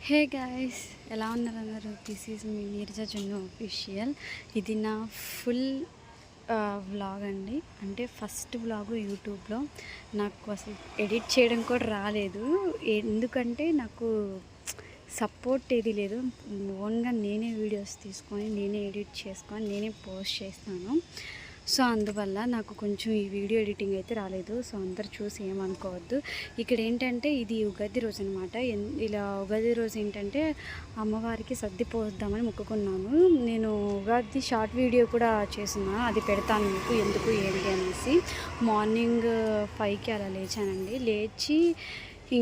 Hey guys, ఎలా ఉన్నారు అందరూ? దిస్ ఈజ్ మీ నీరజ జున్ను ఆఫీషియల్. ఇది నా ఫుల్ వ్లాగ్ అండి. అంటే ఫస్ట్ వ్లాగు యూట్యూబ్లో. నాకు అసలు ఎడిట్ చేయడం కూడా రాలేదు. ఎందుకంటే నాకు సపోర్ట్ ఏది లేదు. ఓన్గా నేనే వీడియోస్ తీసుకొని నేనే ఎడిట్ చేసుకొని నేనే పోస్ట్ చేస్తాను. సో అందువల్ల నాకు కొంచెం ఈ వీడియో ఎడిటింగ్ అయితే రాలేదు. సో అందరు చూసి ఏమనుకోవద్దు. ఇక్కడ ఏంటంటే ఇది ఉగాది రోజు అనమాట. ఇలా ఉగాది రోజు ఏంటంటే అమ్మవారికి సర్ది పోద్దామని మొక్కుకున్నాను. నేను ఉగాది షార్ట్ వీడియో కూడా చేస్తున్నాను, అది పెడతాను మీకు ఎందుకు ఏంటి అనేసి. మార్నింగ్ 5కి అలా లేచానండి. లేచి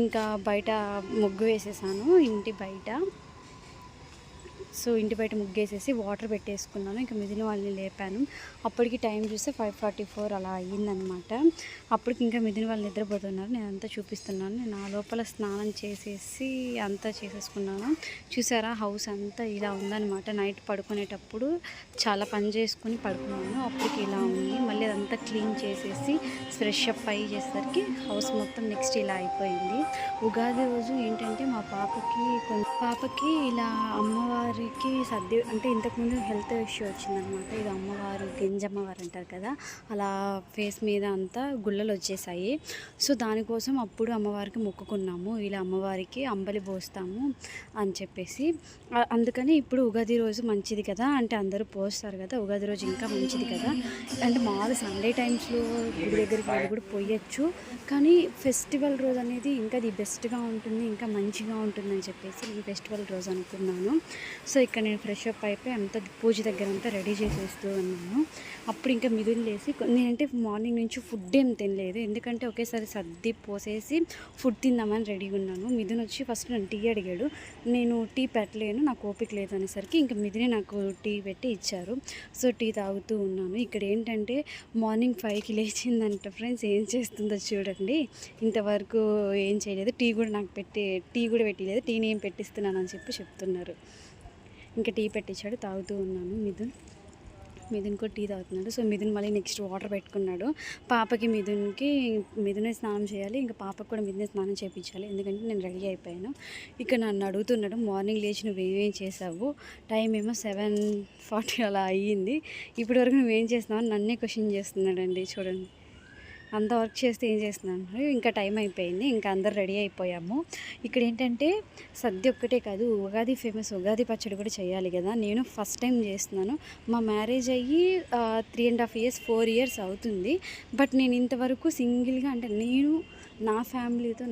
ఇంకా బయట ముగ్గు వేసేసాను ఇంటి బయట. సో ఇంటి బయట ముగ్గేసేసి వాటర్ పెట్టేసుకున్నాను. ఇంకా మిగిలిన వాళ్ళని లేపాను. అప్పటికి టైం చూస్తే 5:44 అలా అయ్యిందనమాట. అప్పటికి ఇంకా మిగిలిన వాళ్ళు నిద్రపోతున్నారు. నేను అంతా చూపిస్తున్నాను. నేను ఆ లోపల స్నానం చేసేసి అంతా చేసేసుకున్నాను. చూసారా, హౌస్ అంతా ఇలా ఉందన్నమాట. నైట్ పడుకునేటప్పుడు చాలా పని చేసుకుని పడుకున్నాను. అప్పటికి ఇలా ఉంది. మళ్ళీ అదంతా క్లీన్ చేసేసి ఫ్రెష్ అప్ అయ్యి చేసేసరికి హౌస్ మొత్తం నెక్స్ట్ ఇలా అయిపోయింది. ఉగాది రోజు ఏంటంటే మా పాపకి ఇలా అమ్మవారికి సర్ది అంటే ఇంతకుముందు హెల్త్ ఇష్యూ వచ్చిందనమాట. ఇది అమ్మవారు గింజమ్మవారు అంటారు కదా, అలా ఫేస్ మీద అంతా గుళ్ళలు వచ్చేసాయి. సో దానికోసం అప్పుడు అమ్మవారికి మొక్కుకున్నాము, ఇలా అమ్మవారికి అంబలి పోస్తాము అని చెప్పేసి. అందుకని ఇప్పుడు ఉగాది రోజు మంచిది కదా, అంటే అందరూ పోస్తారు కదా, ఉగాది రోజు ఇంకా మంచిది కదా. అంటే మామూలు సండే టైమ్స్లో గుడి దగ్గరికి వెళ్ళి కూడా పోయచ్చు, కానీ ఫెస్టివల్ రోజు అనేది ఇంకా ది బెస్ట్గా ఉంటుంది, ఇంకా మంచిగా ఉంటుందని చెప్పేసి ఈ ఫెస్టివల్ రోజు అనుకున్నాను. సో ఇక్కడ నేను ఫ్రెష్ అప్ అయిపోయి అంతా పూజ దగ్గర అంతా రెడీ చేసేస్తూ ఉన్నాను. అప్పుడు ఇంకా మిథున్ లేసి, నేనంటే మార్నింగ్ నుంచి ఫుడ్ ఏం తినలేదు, ఎందుకంటే ఒకేసారి సర్ది పోసేసి ఫుడ్ తిందామని రెడీగా ఉన్నాను. మిథున్ వచ్చి ఫస్ట్ నన్ను టీ అడిగాడు. నేను టీ పెట్టలేను, నాకు ఓపిక లేదు అనేసరికి ఇంకా మిథునే నాకు టీ పెట్టి ఇచ్చారు. సో టీ తాగుతూ ఉన్నాను. ఇక్కడ ఏంటంటే మార్నింగ్ 5కి లేచిందంట ఫ్రెండ్స్. ఏం చేస్తుందో చూడండి. ఇంతవరకు ఏం చేయలేదు. టీ కూడా పెట్టలేదు. టీని ఏం పెట్టిస్తున్నాను అని చెప్పి చెప్తున్నారు. ఇంకా టీ పెట్టించాడు, తాగుతూ ఉన్నాను. మిథున్ కూడా టీ తాగుతున్నాడు. సో మిథున్ మళ్ళీ నెక్స్ట్ వాటర్ పెట్టుకున్నాడు. పాపకి మిథునే స్నానం చేయాలి, ఇంకా పాపకు కూడా మిథునే స్నానం చేయించాలి, ఎందుకంటే నేను రెడీ అయిపోయాను. ఇక నన్ను అడుగుతున్నాడు, మార్నింగ్ లేచి నువ్వేమేం చేసావు, టైం ఏమో 7:40 అలా అయ్యింది, ఇప్పటి వరకు నువ్వేం చేస్తున్నావు అని నన్నే క్వశ్చన్ చేస్తున్నాడండి. చూడండి, అంత వర్క్ చేస్తే ఏం చేస్తున్నాను. ఇంకా టైం అయిపోయింది, ఇంకా అందరు రెడీ అయిపోయాము. ఇక్కడ ఏంటంటే సద్య ఒక్కటే కాదు, ఉగాది ఫేమస్ ఉగాది పచ్చడి కూడా చేయాలి కదా. నేను ఫస్ట్ టైం చేస్తున్నాను. మా మ్యారేజ్ అయ్యి 3.5 years 4 years అవుతుంది. బట్ నేను ఇంతవరకు సింగిల్గా, అంటే నేను నా ఫ్యామిలీతో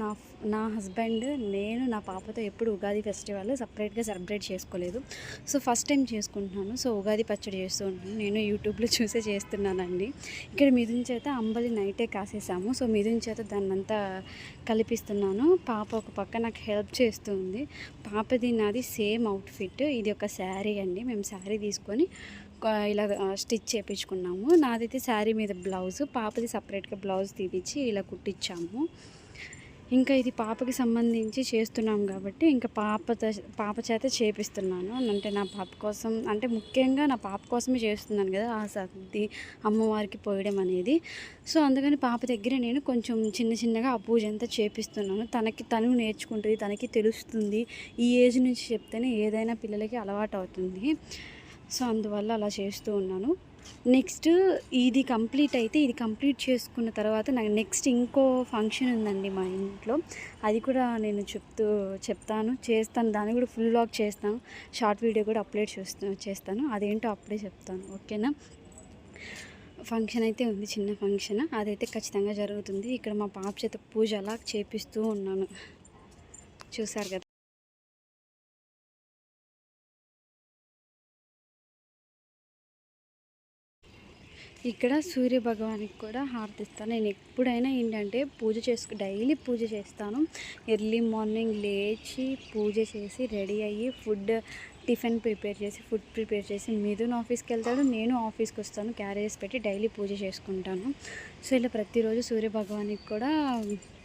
నా హస్బెండ్ నేను నా పాపతో ఎప్పుడు ఉగాది ఫెస్టివల్ సపరేట్గా సెలబ్రేట్ చేసుకోలేదు. సో ఫస్ట్ టైం చేసుకుంటున్నాను. సో ఉగాది పచ్చడి చేస్తూ ఉంటాను. నేను యూట్యూబ్లో చూసే చేస్తున్నానండి. ఇక్కడ మిథున్ చేత అంబలి నైటే కాసేసాము. సో మిథున్ చేత దాన్నంతా కలిపిస్తున్నాను. పాప ఒక పక్క నాకు హెల్ప్ చేస్తుంది. పాపది నాది సేమ్ అవుట్ఫిట్. ఇది ఒక శారీ అండి. మేము శారీ తీసుకొని ఇలా స్టిచ్ చేయించుకున్నాము. నాదైతే శారీ మీద బ్లౌజ్, పాపది సపరేట్గా బ్లౌజ్ తీపిచ్చి ఇలా కుట్టించాము. ఇంకా ఇది పాపకి సంబంధించి చేస్తున్నాం కాబట్టి ఇంకా పాప చేత చేపిస్తున్నాను. అంటే నా పాప కోసం, అంటే ముఖ్యంగా నా పాప కోసమే చేస్తున్నాను కదా ఆ సర్ది అమ్మవారికి పోయడం అనేది. సో అందుకని పాప దగ్గర నేను కొంచెం చిన్నగా ఆ పూజ అంతా చేపిస్తున్నాను. తను నేర్చుకుంటుంది, తనకి తెలుస్తుంది. ఈ ఏజ్ నుంచి చెప్తేనే ఏదైనా పిల్లలకి అలవాటు అవుతుంది. సో అందువల్ల అలా చేస్తూ ఉన్నాను. నెక్స్ట్ ఇది కంప్లీట్ చేసుకున్న తర్వాత నాకు నెక్స్ట్ ఇంకో ఫంక్షన్ ఉందండి మా ఇంట్లో. అది కూడా నేను చేస్తాను. దాన్ని కూడా ఫుల్ వ్లాగ్ చేస్తాను. షార్ట్ వీడియో కూడా అప్లోడ్ చేస్తాను. అదేంటో అప్పుడే చెప్తాను, ఓకేనా. ఫంక్షన్ అయితే ఉంది, చిన్న ఫంక్షన్. అదైతే ఖచ్చితంగా జరుగుతుంది. ఇక్కడ మా పాప చేత పూజ అలా చేపిస్తూ ఉన్నాను, చూసారు కదా. ఇక్కడ సూర్య భగవానికి కూడా హారతిస్తాను. నేను ఎప్పుడైనా ఏంటంటే డైలీ పూజ చేస్తాను. ఎర్లీ మార్నింగ్ లేచి పూజ చేసి రెడీ అయ్యి ఫుడ్ టిఫిన్ ప్రిపేర్ చేసి ఫుడ్ ప్రిపేర్ చేసి మిథున్ ఆఫీస్కి వెళ్తాడు, నేను ఆఫీస్కి వస్తాను. క్యారేజెస్ పెట్టి డైలీ పూజ చేసుకుంటాను. సో ఇలా ప్రతిరోజు సూర్యభగవానికి కూడా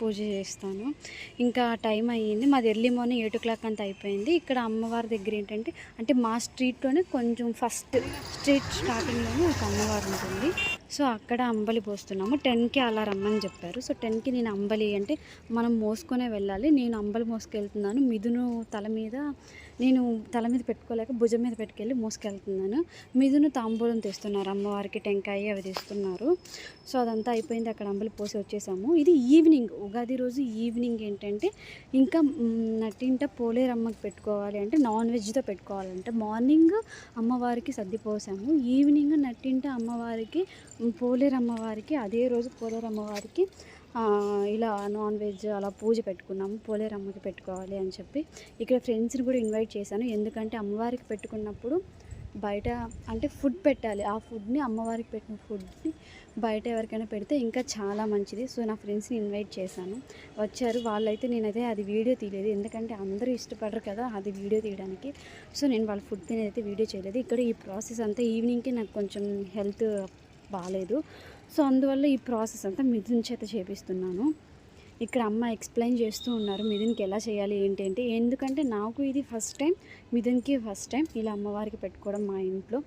పూజ చేస్తాను. ఇంకా టైం అయ్యింది, మాది ఎర్లీ మార్నింగ్ 8 o'clock అంతా అయిపోయింది. ఇక్కడ అమ్మవారి దగ్గర ఏంటంటే, అంటే మా స్ట్రీట్లోనే కొంచెం ఫస్ట్ స్ట్రీట్ స్టార్టింగ్లోనే ఒక అమ్మవారు ఉంటుంది. సో అక్కడ అంబలి పోస్తున్నాము. 10కి అలా రమ్మని చెప్పారు. సో 10కి నేను అంబలి అంటే మనం మోసుకొనే వెళ్ళాలి. నేను అంబలి మోసుకెళ్తున్నాను. మిథును నేను తల మీద పెట్టుకోలేక భుజం మీద పెట్టుకెళ్ళి మోసుకెళ్తున్నాను. మిథును తాంబూలం తెస్తున్నారు, అమ్మవారికి టెంకాయ అవి తెస్తున్నారు. సో అదంతా అయిపోయింది. అక్కడ అంబలి పోసి వచ్చేసాము. ఇది ఈవినింగ్, ఉగాది రోజు ఈవినింగ్ ఏంటంటే ఇంకా నట్టింట పోలేరమ్మకి పెట్టుకోవాలి అంటే నాన్ వెజ్తో పెట్టుకోవాలంటే మార్నింగ్ అమ్మవారికి సర్ది పోసాము. ఈవినింగ్ నట్టింట అమ్మవారికి పోలేరమ్మవారికి అదే రోజు పోలేరమ్మవారికి ఇలా నాన్ వెజ్ అలా పూజ పెట్టుకున్నాము. పోలేరమ్మకి పెట్టుకోవాలి అని చెప్పి ఇక్కడ ఫ్రెండ్స్ని కూడా ఇన్వైట్ చేశాను. ఎందుకంటే అమ్మవారికి పెట్టుకున్నప్పుడు బయట అంటే ఫుడ్ పెట్టాలి, ఆ ఫుడ్ని అమ్మవారికి పెట్టిన ఫుడ్ని బయట ఎవరికైనా పెడితే ఇంకా చాలా మంచిది. సో నా ఫ్రెండ్స్ని ఇన్వైట్ చేశాను, వచ్చారు. వాళ్ళైతే నేనైతే అది వీడియో తీయలేదు, ఎందుకంటే అందరూ ఇష్టపడరు కదా అది వీడియో తీయడానికి. సో నేను వాళ్ళ ఫుడ్ తినేదైతే వీడియో చేయలేదు. ఇక్కడ ఈ ప్రాసెస్ అంతా ఈవినింగ్కి నాకు కొంచెం హెల్త్ బాగాలేదు. సో అందువల్ల ఈ ప్రాసెస్ అంతా మిథున్ చేత చేపిస్తున్నాను. ఇక్కడ అమ్మ ఎక్స్ప్లెయిన్ చేస్తూ ఉన్నారు మిథున్కి ఎలా చేయాలి ఏంటి. ఎందుకంటే నాకు ఇది ఫస్ట్ టైం, మిథున్కి ఫస్ట్ టైం ఇలా అమ్మవారికి పెట్టుకోవడం మా ఇంట్లో.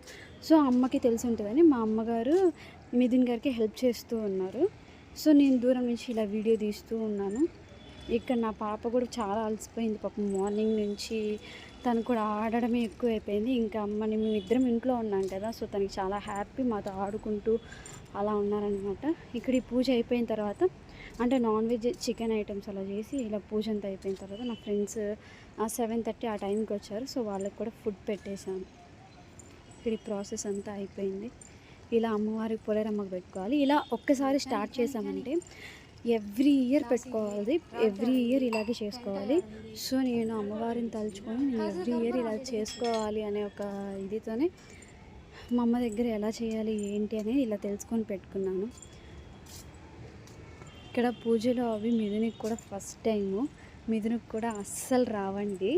సో అమ్మకి తెలిసి ఉంటుందని మా అమ్మగారు మిథున్ గారికి హెల్ప్ చేస్తూ ఉన్నారు. సో నేను దూరం నుంచి ఇలా వీడియో తీస్తూ ఉన్నాను. ఇక్కడ నా పాప కూడా చాలా అలసిపోయింది పాపం, మార్నింగ్ నుంచి తను కూడా ఆడడమే ఎక్కువ అయిపోయింది. ఇంకా అమ్మని మేమిద్దరం ఇంట్లో ఉన్నాం కదా, సో తనకి చాలా హ్యాపీ మాతో ఆడుకుంటూ అలా ఉన్నారనమాట. ఇక్కడ ఈ పూజ అయిపోయిన తర్వాత అంటే నాన్ వెజ్ చికెన్ ఐటమ్స్ అలా చేసి ఇలా పూజ అంతా అయిపోయిన తర్వాత నా ఫ్రెండ్స్ 7:30 ఆ టైంకి వచ్చారు. సో వాళ్ళకి కూడా ఫుడ్ పెట్టేశాను. ఇక్కడ ఈ ప్రాసెస్ అంతా అయిపోయింది. ఇలా అమ్మవారికి పోలేరమ్మకి పెట్టుకోవాలి. ఇలా ఒక్కసారి స్టార్ట్ చేసామంటే ఎవ్రీ ఇయర్ పెట్టుకోవాలి, ఎవ్రీ ఇయర్ ఇలాగే చేసుకోవాలి. సో నేను అమ్మవారిని తలుచుకొని నేను ఎవ్రీ ఇయర్ ఇలా చేసుకోవాలి అనే ఒక ఇదితోనే మా అమ్మ దగ్గర ఎలా చేయాలి ఏంటి అనేది ఇలా తెలుసుకొని పెట్టుకున్నాను. ఇక్కడ పూజలో అవి మిథునికి కూడా ఫస్ట్ టైము, మిథునికి కూడా అస్సలు రావండి.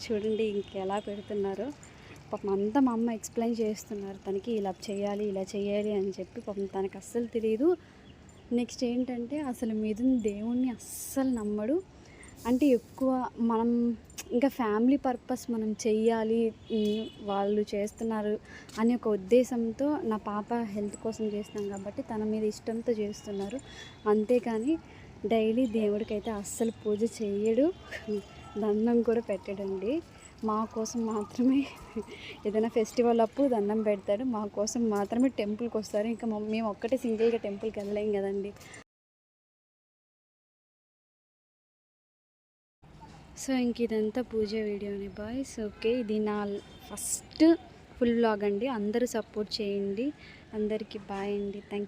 చూడండి ఇంకెలా పెడుతున్నారో పాపం అంతా మా అమ్మ ఎక్స్ప్లెయిన్ చేస్తున్నారు తనకి ఇలా చేయాలి అని చెప్పి. పాపం తనకు అస్సలు తెలియదు. నెక్స్ట్ ఏంటంటే అసలు మిథున్ దేవుణ్ణి అస్సలు నమ్మడు. అంటే ఎక్కువ మనం ఇంకా ఫ్యామిలీ పర్పస్ మనం చెయ్యాలి, వాళ్ళు చేస్తున్నారు అనే ఒక ఉద్దేశంతో నా పాప హెల్త్ కోసం చేస్తున్నాం కాబట్టి తన మీద ఇష్టంతో చేస్తున్నారు. అంతేకాని డైలీ దేవుడికైతే అస్సలు పూజ చెయ్యడు, దండం కూడా పెట్టడండి. మా కోసం మాత్రమే ఏదైనా ఫెస్టివల్ అప్పుడు దండం పెడతాడు, మా కోసం మాత్రమే టెంపుల్కి వస్తారు. ఇంకా మేము ఒక్కటే సింగిల్గా టెంపుల్కి వెళ్ళలేం కదండి. సో ఇంక ఇదంతా పూజ వీడియోని బాయ్స్. ఓకే, ఇది నా ఫస్ట్ ఫుల్ వ్లాగ్ అండి. అందరూ సపోర్ట్ చేయండి. అందరికీ బాయ్ అండి. Thank you.